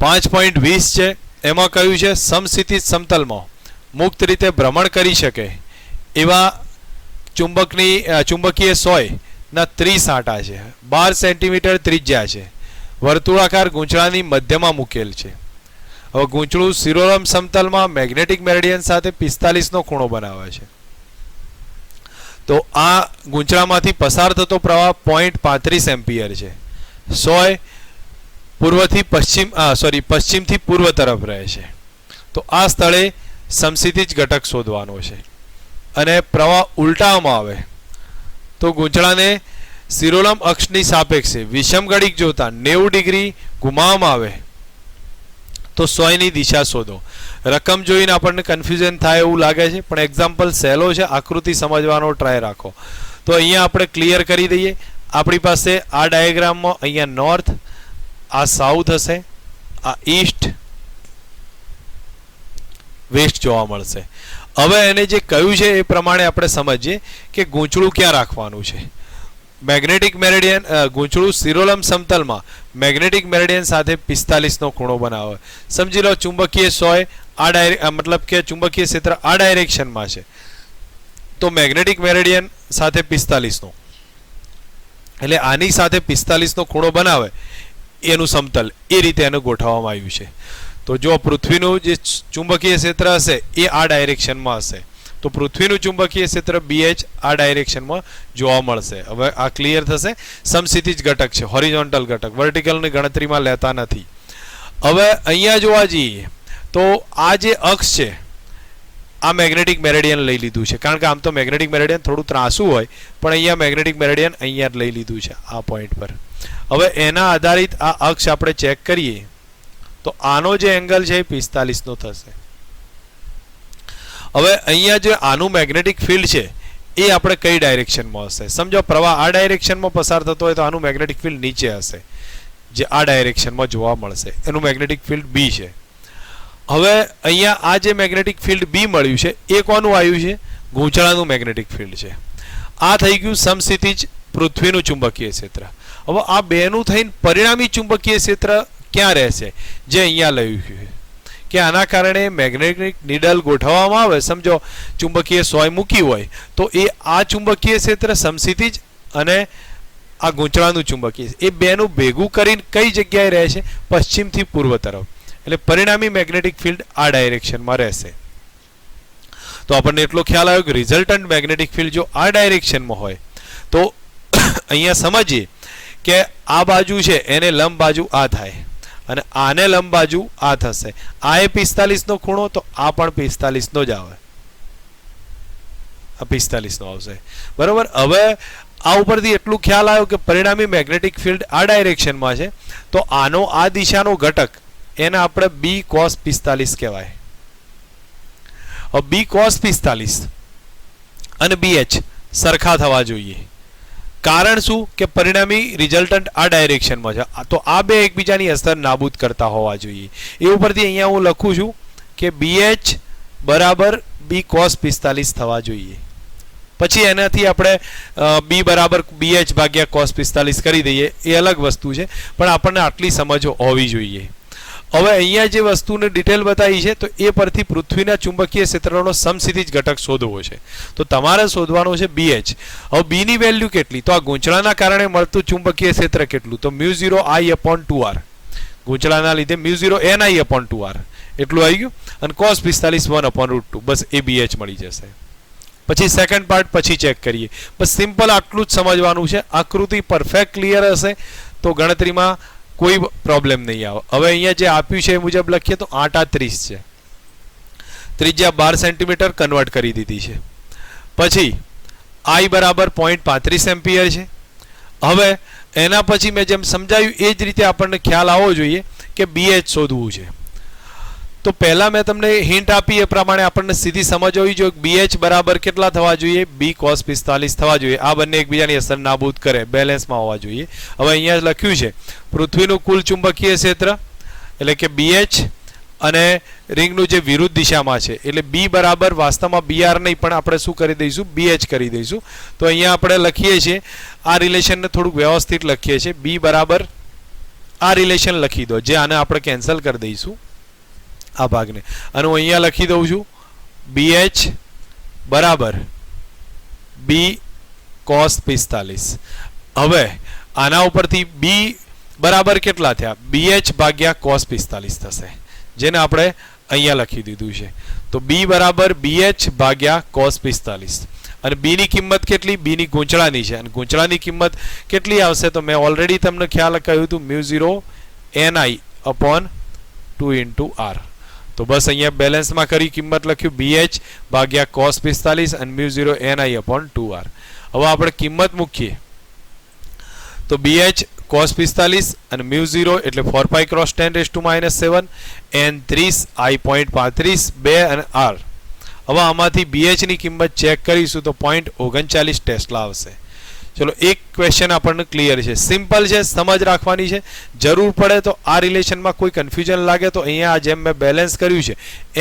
5.20 છે એમાં કહ્યું છે સમસ્થિતિ સમતલમાં મુક્ત રીતે ભ્રમણ કરી શકે એવા ચુંબકીય સોયના 30 આંટા છે, 12 સેન્ટીમીટર ત્રિજ્યા છે, વર્તુળાકાર ગૂંચળાની મધ્યમાં મૂકેલ છે. હવે ગૂંચળું શિરોરમ સમતલમાં મેગ્નેટિક મેરિડિયન સાથે 45 નો ખૂણો બનાવે છે. તો આ ગૂંચળામાંથી પસાર થતો પ્રવાહ 0.35 એમ્પિયર છે. સોય પશ્ચિમથી પૂર્વ તરફ રહે છે. તો આ સ્થળે સમસ્થિતિજ ઘટક શોધવાનો છે. અને પ્રવાહ ઉલટાવવામાં આવે તો ગૂંચળાને શિરોલમ અક્ષની સાપેક્ષે વિષમગણિત જોતા 90 ડિગ્રી ઘુમાવવામાં આવે તો સોયની દિશા શોધો. રકમ જોઈને આપણને કન્ફ્યુઝન થાય એવું લાગે છે, પણ એક્ઝામ્પલ સહેલો છે, આકૃતિ સમજવાનો ટ્રાય રાખો. તો અહીંયા આપણે ક્લિયર કરી દઈએ. આપણી પાસે આ ડાયાગ્રામમાં અહીંયા નોર્થ, આ સાઉથ હશે, આ ઈસ્ટ, વેસ્ટ જોવા મળશે. હવે એને જે કહ્યું છે એ પ્રમાણે આપણે સમજીએ કે ગૂંચળું ક્યાં રાખવાનું છે. મેગ્નેટિક મેરિડિયન ગૂંચળું શિરોલમ સમતલમાં મેગ્નેટિક મેરિડિયન સાથે 45 નો ખૂણો બનાવે. સમજી લો ચુંબકીય સોય મતલબ કે ચુંબકીય ક્ષેત્ર આ ડાયરેક્શનમાં છે, તો મેગ્નેટિક મેરિડિયન સાથે 45 નો, એટલે આની સાથે 45 નો ખૂણો બનાવે એનું સમતલ, એ રીતે એને ગોઠવવામાં આવ્યું છે. તો જો પૃથ્વીનું જે ચુંબકીય ક્ષેત્ર હશે એ આ ડાયરેક્શનમાં હશે, તો પૃથ્વીનું ચુંબકીય ક્ષેત્ર BH આ ડાયરેક્શનમાં જોવા મળશે. હવે આ ક્લિયર થશે. સમસ્થિતિજ ઘટક છે, હોરિઝોન્ટલ ઘટક, વર્ટિકલની ગણતરીમાં લેતા નથી. હવે અહીંયા જોવા જઈએ તો આ જે અક્ષ છે આ મેગ્નેટિક મેરિડિયન લઈ લીધું છે, કારણ કે આમ તો મેગ્નેટિક મેરિડિયન થોડું ત્રાસું હોય, પણ અહીંયા મેગ્નેટિક મેરિડિયન અહીંયા જ લઈ લીધું છે આ પોઈન્ટ પર. હવે એના આધારિત આ અક્ષ આપણે ચેક કરીએ તો આનો જે એંગલ છે એ 45 નો થશે. હવે અહીંયા જે આનું મેગ્નેટિક ફિલ્ડ છે એ આપણે કઈ ડાયરેક્શનમાં હશે? સમજો પ્રવાહ આ ડાયરેક્શનમાં પસાર થતો હોય તો આનું મેગ્નેટિક ફિલ્ડ નીચે હશે, જે આ ડાયરેક્શનમાં જોવા મળશે, એનું મેગ્નેટિક ફિલ્ડ B છે. હવે અહીંયા આ જે મેગ્નેટિક ફિલ્ડ B મળ્યું છે એ કોનું આવ્યું છે? ગૂંચળાનું મેગ્નેટિક ફિલ્ડ છે. આ થઈ ગયું સમસ્થિતિજ પૃથ્વીનું ચુંબકીય ક્ષેત્ર. હવે આ બેનું થઈને પરિણામી ચુંબકીય ક્ષેત્ર ક્યાં રહેશે? જે અહીંયા લખ્યું છે કે આના કારણે મેગ્નેટિક નીડલ ગોઠવવામાં આવે. સમજો ચુંબકીય સોય મૂકી હોય તો એ આ ચુંબકીય ક્ષેત્ર સમસ્થિતિજ અને આ ગૂંચળાનું ચુંબકીય એ બેનું ભેગું કરીને કઈ જગ્યાએ રહે છે? પશ્ચિમથી પૂર્વ તરફ. એટલે પરિણામી મેગ્નેટિક ફિલ્ડ આ ડાયરેક્શનમાં રહેશે. તો આપણને એટલો ખ્યાલ આવ્યો કે રિઝલ્ટન્ટ મેગ્નેટિક ફિલ્ડ જો આ ડાયરેક્શનમાં હોય તો અહીંયા સમજીએ કે આ બાજુ છે એને લંબ બાજુ આ થાય અને આને લંબ બાજુ આ થશે. આ એ 45 નો ખૂણો, તો આ પણ 45 નો જ આવે, આ 45 નો આવશે. બરોબર. હવે આ ઉપરથી એટલું ખ્યાલ આવ્યો કે પરિણામી મેગ્નેટિક ફિલ્ડ આ ડાયરેક્શનમાં છે, તો આનો આ દિશાનો ઘટક એને આપણે B cos 45 કહેવાય. હવે B cos 45 અને BH સરખા થવા જોઈએ. કારણ શું? કે પરિણામી રિઝલ્ટન્ટ આ ડાયરેક્શનમાં છે, તો આ બે એકબીજાની અસર નાબૂદ કરતા હોવા જોઈએ. એ ઉપરથી અહીંયા હું લખું છું કે BH બરાબર B cos 45 થવા જોઈએ. પછી એનાથી આપણે B બરાબર BH ભાગ્યા cos 45 કરી દઈએ, એ અલગ વસ્તુ છે, પણ આપણને આટલી સમજ હોવી જોઈએ. હવે અહીંયા જે વસ્તુને ડિટેલ બતાવી છે તો એ પરથી પૃથ્વીના ચુંબકીય ક્ષેત્રનો સમસ્થિતિજ ઘટક શોધવો છે. તો તમારે શોધવાનો છે BH. હવે B ની વેલ્યુ કેટલી? તો આ ગૂંચળાના કારણે મળતું ચુંબકીય ક્ષેત્ર કેટલું? તો μ0I/2r. ગૂંચળાના લીધે μ0NI/2r એટલું આવી ગયું. અને cos 45 1/√2. બસ એ BH મળી જશે. પછી સેકન્ડ પાર્ટ પછી ચેક કરીએ. બસ સિમ્પલ આટલું જ સમજવાનું છે. આકૃતિ પરફેક્ટ ક્લિયર હશે તો ગણતરીમાં કોઈ પ્રોબ્લેમ નહીં આવે. હવે અહીંયા જે આપ્યું છે એ મુજબ લખીએ તો 8/30 છે, ત્રિજ્યા 12 સેન્ટીમીટર કન્વર્ટ કરી દીધી છે. પછી I બરાબર 0.35 એમ્પિયર છે. હવે એના પછી મેં જેમ સમજાવ્યું એ જ રીતે આપણને ખ્યાલ આવવો જોઈએ કે BH શોધવું છે. તો પહેલા મેં તમને હિન્ટ આપી એ પ્રમાણે આપણને સીધી સમજ હોવી જોઈએ. BH બરાબર કેટલા થવા જોઈએ? B cos 45 થવા જોઈએ. આ બંને એકબીજાની અસર નાબૂદ કરે, બેલેન્સમાં હોવા જોઈએ. હવે અહીંયા લખ્યું છે પૃથ્વીનું કુલ ચુંબકીય ક્ષેત્ર એટલે કે BH અને રિંગનું જે વિરુદ્ધ દિશામાં છે એટલે B બરાબર વાસ્તવમાં BR નહીં પણ આપણે શું કરી દઈશું? BH કરી દઈશું. તો અહીંયા આપણે લખીએ છીએ આ રિલેશનને થોડુંક વ્યવસ્થિત લખીએ છીએ. B બરાબર આ રિલેશન લખી દો, જે આને આપણે કેન્સલ કરી દઈશું આ ભાગને, અને હું અહીંયા લખી દઉં છું BH બરાબર B cos 45. હવે આના ઉપરથી B બરાબર કેટલા થયા? BH ભાગ્યા cos 45 થશે, જેને આપણે અહીંયા લખી દીધું છે. તો B બરાબર BH ભાગ્યા cos 45, અને B ની કિંમત કેટલી? B ની ગૂંચળાની છે, અને ગૂંચળાની કિંમત કેટલી આવશે? તો મેં ઓલરેડી તમને ખ્યાલ કહ્યું હતું μ0 ni upon 2 * r. તો બસ અહીંયા બેલેન્સમાં કરી કિંમત લખ્યું BH ભાગ્યા cos 45 અને μ0 ni upon 2r. હવે આપણે કિંમત મૂકીએ તો BH cos 45 અને μ0 એટલે 4 pi cross 10⁻⁻⁷ n 30 i.35 2 અને r. હવે આમાંથી BH ની કિંમત ચેક કરીશું તો 0.39 ટેસ્લા આવશે. ચલો એક ક્વેશ્ચન આપણને ક્લિયર છે, સિમ્પલ છે, સમજ રાખવાની છે. જરૂર પડે તો આ રિલેશનમાં કોઈ કન્ફ્યુઝન લાગે તો અહીંયા જેમ મેં બેલેન્સ કર્યું છે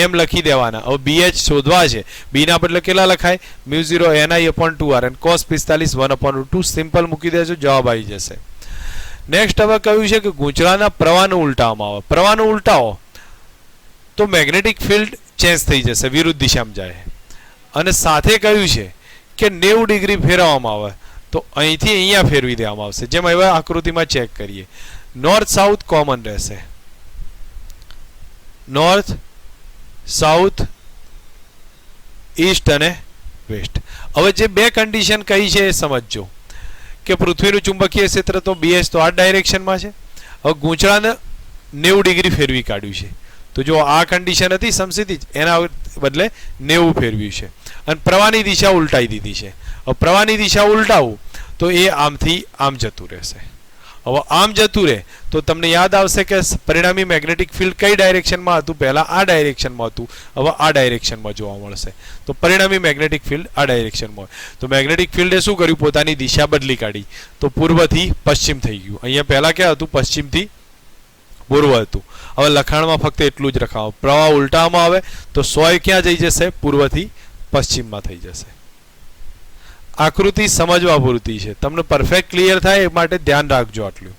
એમ લખી દેવાના. હવે BH શોધવા છે, B ના બદલે કેટલા લખાય? μ0 ni upon 2r અને cos 45 1 upon 2. સિમ્પલ મૂકી દેજો, જવાબ આવી જશે. નેક્સ્ટ હવે કહ્યું છે કે ગૂંચળાના પ્રવાહને ઉલટાવવામાં આવે. પ્રવાહને ઉલટાવો તો મેગ્નેટિક ફિલ્ડ ચેન્જ થઈ જશે, વિરુદ્ધ દિશામાં જાય. અને સાથે કહ્યું છે કે 90 ડિગ્રી ફેરવવામાં આવે તો અહીંથી અહીંયા ફેરવી દેવામાં આવશે, જેમ હવે આકૃતિમાં ચેક કરીએ. નોર્થ સાઉથ કોમન રહેશે, નોર્થ સાઉથ ઈસ્ટ અને વેસ્ટ. હવે જે બે કન્ડિશન કઈ છે એ સમજજો કે પૃથ્વીનું ચુંબકીય ક્ષેત્ર તો BH તો આ ડાયરેક્શનમાં છે. હવે ગૂંચળાને 90 ડિગ્રી ફેરવી કાઢ્યું છે, તો જો આ કન્ડિશન હતી સમસીધી જ, એના બદલે 90 ફેરવ્યું છે અને પ્રવાહની દિશા ઉલટાઈ દીધી છે. હવે પ્રવાહની દિશા ઉલટાવું તો એ આમથી આમ જતું રહેશે. હવે આમ જતું રહે તો તમને યાદ આવશે કે પરિણામી મેગ્નેટિક ફિલ્ડ કઈ ડાયરેક્શનમાં હતું? પહેલા આ ડાયરેક્શનમાં હતું, હવે આ ડાયરેક્શનમાં જોવા મળશે. તો પરિણામી મેગ્નેટિક ફિલ્ડ આ ડાયરેક્શનમાં હોય. તો મેગ્નેટિક ફિલ્ડે શું કર્યું? પોતાની દિશા બદલી કાઢી. તો પૂર્વથી પશ્ચિમ થઈ ગયું. અહીંયા પહેલા ક્યાં હતું? પશ્ચિમથી પૂર્વ હતું. હવે લખાણમાં ફક્ત એટલું જ રખાવો, પ્રવાહ ઉલટાવવામાં આવે તો 100 ક્યાં જઈ જશે? પૂર્વથી પશ્ચિમમાં થઈ જશે. આકૃતિ સમજવા પૂરતી છે, તમને પરફેક્ટ ક્લિયર થાય એ માટે ધ્યાન રાખજો આટલું.